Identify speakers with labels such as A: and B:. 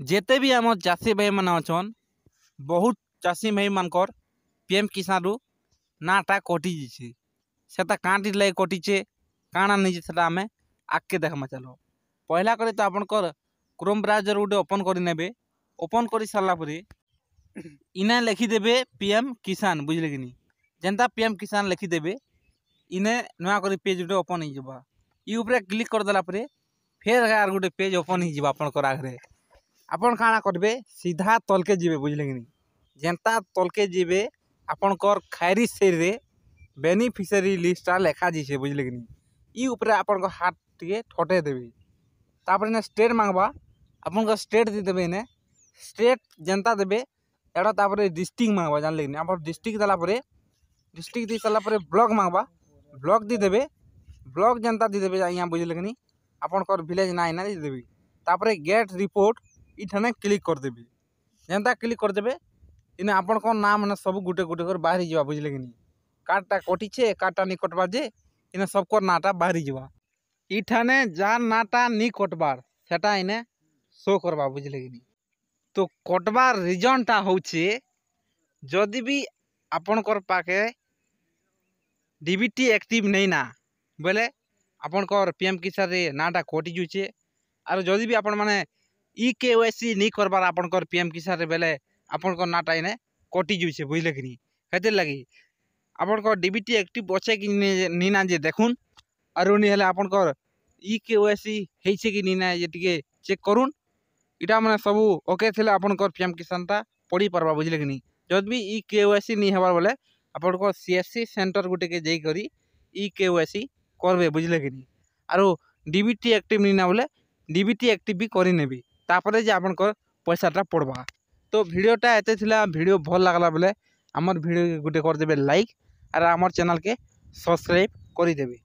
A: जेते भी आम चाषी भाई मान अच्छन बहुत चाषी भाई मानकर पीएम किसान रु नाटा कटि जाइए सेटा काटी लगे कटिचे काଣା नहीं से आम आगे देखमा चलो पहला करे तो आपनकर क्रोम ब्राउजर गोटे ओपन करे ओपन कर सारापर इने लिखिदेवे पीएम किसान बुझले कि नहीं जेनता पीएम किसान लिखिदेवे इने नुआ कर पेज गोटे ओपन हो यूपर क्लिक करदेला फिर यार गोटे पेज ओपन हो आगे आपन काଣା करबे सीधा तलके जीवे बुझले कि नहीं जेनता तलके जीवे आपनकर खायरी शेर बेनिफिशियरी लिस्टा लेखा जाइए बुझले कि नहीं ई ऊपर आपन हाथ टे ठटे देवे तापर इने स्टेट मांगबा आपन स्टेट देदेवे इने स्टेट जनता देवे एड़ा तापर डिस्ट्रिक्ट मांगबा जानले कि नहीं आप डिस्ट्रिक्ट देला डिस्ट्रिक्ट दी सारा ब्लॉक मांगबा ब्लॉक दी देवे ब्लॉक जनता दी देवे यहाँ बुझले कि नहीं आपन विलेज ना इना दी देवे तापर गेट रिपोर्ट इठाने क्लिक करदेवे जेनता क्लिक करदेवे इने आपन को नाम मैंने सब गुटे गुटे कर बाहर जावा बुझले कि नहीं कार्डटा कटिचे कार्डटा नहीं कटबार जे इने सबकर नाटा बाहरी जावा इठाने जार नाटा नहीं कटबार सेटा इने शो करवा बुझले कि नहीं तो कटबार रिजनटा होचे जदि भी आपनकर पाखे डीबीटी एक्टिव नहीं ना बोले आपनकर पीएम किसान रे नाटा कटि जुचे आरो जदि भी आपन माने ईकेवाईसी नहीं करबार आपनकर पीएम किसान रे बेले आपनकर नाटा इने कटि जुचे बुझले कि नहीं कते लगी आपनकर डीबीटी एक्टिव अच्छे कि नहीं ना जे देखुन आरो नहीं हेले आपनकर ईकेवाईसी हेइछे कि नहीं ना ये टिके चेक करुन इटा माने सब ओके थिले आपनकर पीएम किसानटा पढ़ी पारबा बुझले कि नहीं जब भी ईकेवाईसी नहीं हबार बोले आपनकर सीएससी सेंटर गुटे के जाई करी ईकेवाईसी करबे बुझले कि नहीं आरो डीबीटी एक्टिव नहीं ना बोले डीबीटी एक्टिव भी करी नेबी तापरे जे आपनकर पैसाटा पड़बा तो वीडियोटा एते थिला वीडियो भल लागला बोले आमर वीडियो गुटे कर देबे लाइक और आमर चैनल के सब्सक्राइब करी देबे।